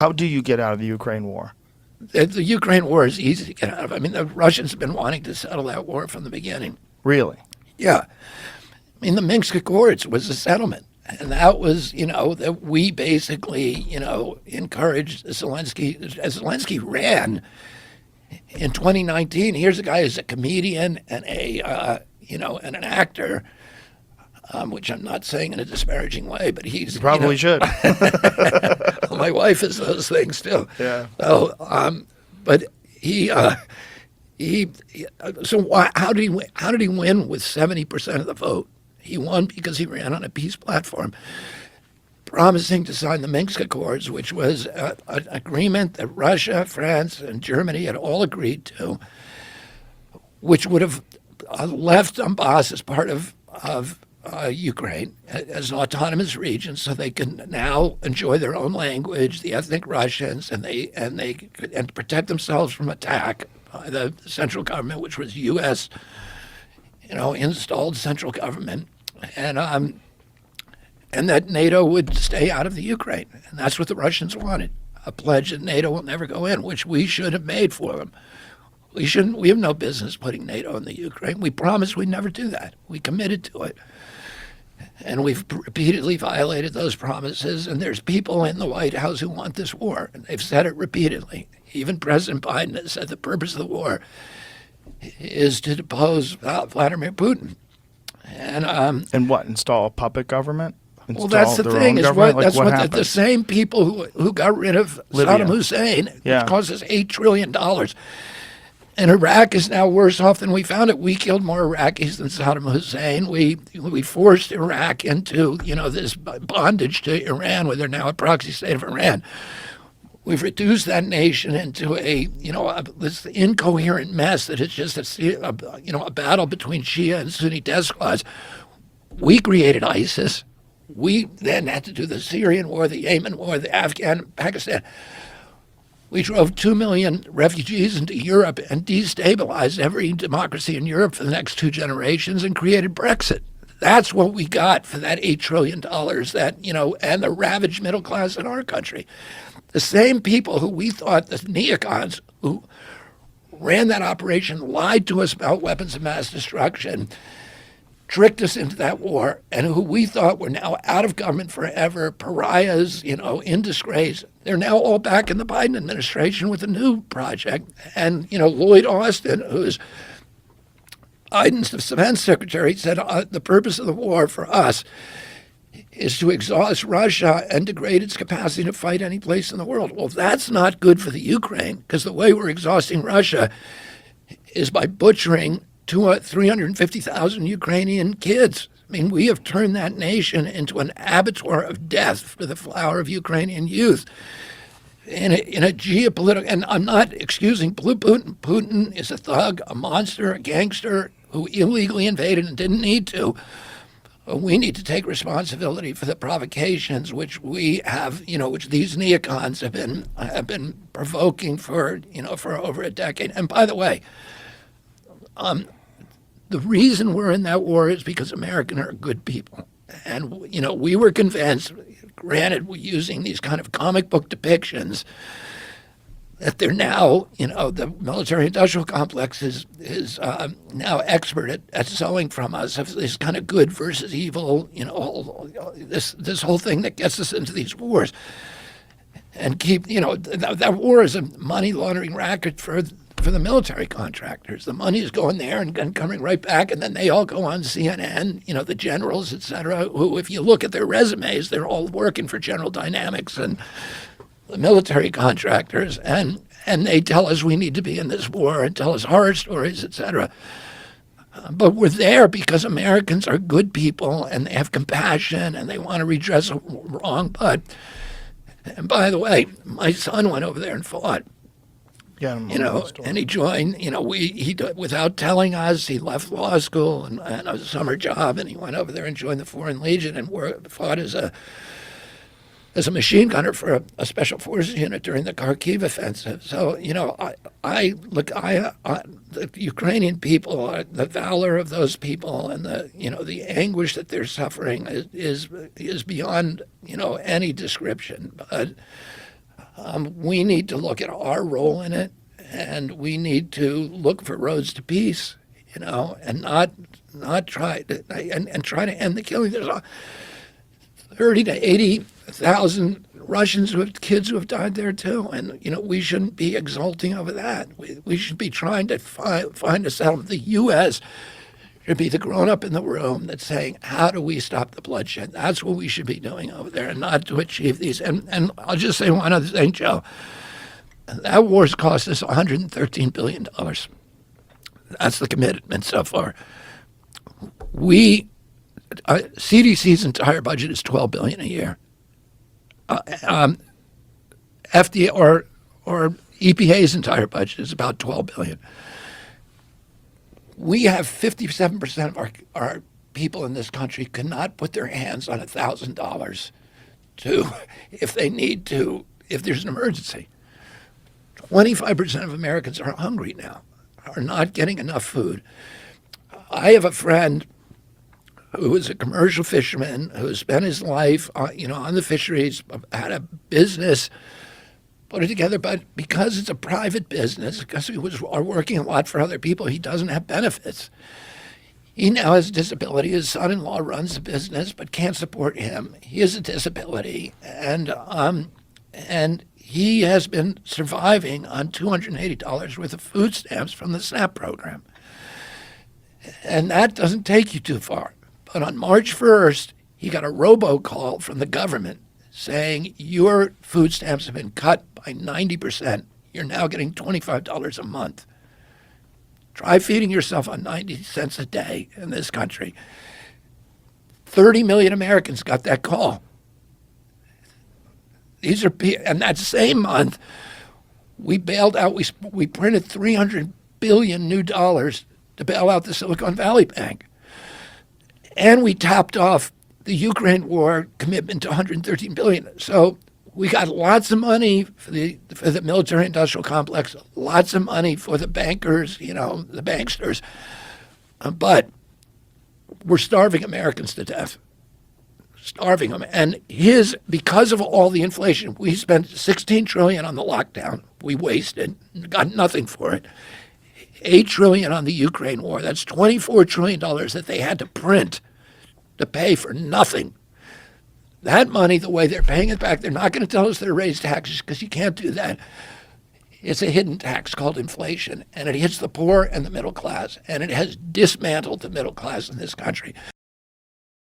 How do you get out of the Ukraine war? The Ukraine war is easy to get out of. I mean, the Russians have been wanting to settle that war from the beginning. Really? Yeah. I mean, the Minsk Accords was a settlement. And that was, that we basically, encouraged Zelensky. As Zelensky ran in 2019, here's a guy who's a comedian and and an actor, which I'm not saying in a disparaging way, but he's... You probably should. My wife is those things too. Yeah. So, but how did he win? How did he win with 70% of the vote? He won because he ran on a peace platform, promising to sign the Minsk Accords, which was an agreement that Russia, France, and Germany had all agreed to, which would have left Donbass as part of Ukraine as an autonomous region, so they can now enjoy their own language, the ethnic Russians, and protect themselves from attack by the central government, which was U.S. Installed central government, and that NATO would stay out of the Ukraine, and that's what the Russians wanted, a pledge that NATO will never go in, which we should have made for them. We have no business putting NATO in the Ukraine. We promised we'd never do that. We committed to it, and we've repeatedly violated those promises, and there's people in the White House who want this war, and they've said it repeatedly. Even President Biden has said the purpose of the war is to depose Vladimir Putin. And what, install a puppet government? Well, that's the thing. Is what the same people who got rid of Libya. Saddam Hussein, Yeah. which cost us $8 trillion. And Iraq is now worse off than we found it. We killed more Iraqis than Saddam Hussein. We forced Iraq into this bondage to Iran, where they're now a proxy state of Iran. We've reduced that nation into this incoherent mess that is just a battle between Shia and Sunni despots. We created ISIS. We then had to do the Syrian war, the Yemen war, the Afghan, Pakistan. We drove 2 million refugees into Europe and destabilized every democracy in Europe for the next 2 generations and created Brexit. That's what we got for that $8 trillion and the ravaged middle class in our country. The same people who we thought, the neocons who ran that operation, lied to us about weapons of mass destruction, tricked us into that war, and who we thought were now out of government forever, pariahs, in disgrace. They're now all back in the Biden administration with a new project. And, Lloyd Austin, who's Biden's defense secretary, said the purpose of the war for us is to exhaust Russia and degrade its capacity to fight any place in the world. Well, that's not good for the Ukraine, because the way we're exhausting Russia is by butchering 350,000 Ukrainian kids. I mean, we have turned that nation into an abattoir of death for the flower of Ukrainian youth. In a geopolitical, and I'm not excusing Putin. Putin is a thug, a monster, a gangster who illegally invaded and didn't need to. We need to take responsibility for the provocations which we have, which these neocons have been provoking for over a decade. And by the way, the reason we're in that war is because Americans are good people. And, we were convinced, granted, we're using these kind of comic book depictions, that they're now, the military-industrial complex is now expert at selling from us of this kind of good versus evil, this whole thing that gets us into these wars. And that war is a money laundering racket for the military contractors. The money is going there and coming right back, and then they all go on CNN, the generals, et cetera, who, if you look at their resumes, they're all working for General Dynamics and the military contractors, and they tell us we need to be in this war and tell us horror stories, et cetera. But we're there because Americans are good people and they have compassion and they want to redress a wrong. But, and by the way, my son went over there and fought. Yeah, And he joined, he without telling us, he left law school and a summer job, and he went over there and joined the Foreign Legion and fought as a machine gunner for a special forces unit during the Kharkiv offensive. So, the Ukrainian people, the valor of those people, and the anguish that they're suffering is beyond any description. But We need to look at our role in it, and we need to look for roads to peace, and not try to and try to end the killing. There's 30 to 80,000 Russians kids who have died there too, and we shouldn't be exulting over that. We should be trying to find a settlement. The U.S. should be the grown-up in the room that's saying, how do we stop the bloodshed? That's what we should be doing over there, and not to achieve these. And I'll just say one other thing, Joe. That war's cost us $113 billion. That's the commitment so far. CDC's entire budget is $12 billion a year. FDA or EPA's entire budget is about $12 billion. We have 57% of our people in this country cannot put their hands on $1,000 if they need to, if there's an emergency. 25% of Americans are hungry now, are not getting enough food. I have a friend who is a commercial fisherman who spent his life, on the fisheries, had a business, put it together, but because it's a private business, because he was working a lot for other people, he doesn't have benefits. He now has a disability. His son-in-law runs the business, but can't support him. He has a disability, and he has been surviving on $280 worth of food stamps from the SNAP program. And that doesn't take you too far. But on March 1st, he got a robocall from the government saying, your food stamps have been cut by 90%. You're now getting $25 a month. Try feeding yourself on 90 cents a day in this country. 30 million Americans got that call. And that same month, we bailed out, we printed $300 billion new dollars to bail out the Silicon Valley Bank. And we topped off the Ukraine war commitment to $113 billion. So we got lots of money for the military-industrial complex, lots of money for the bankers, the banksters. But we're starving Americans to death. Starving them. And because of all the inflation, we spent $16 trillion on the lockdown. We wasted, got nothing for it. $8 trillion on the Ukraine war. That's $24 trillion that they had to print to pay for nothing. That money, the way they're paying it back, they're not going to tell us they're raised taxes because you can't do that. It's a hidden tax called inflation, and it hits the poor and the middle class, and it has dismantled the middle class in this country.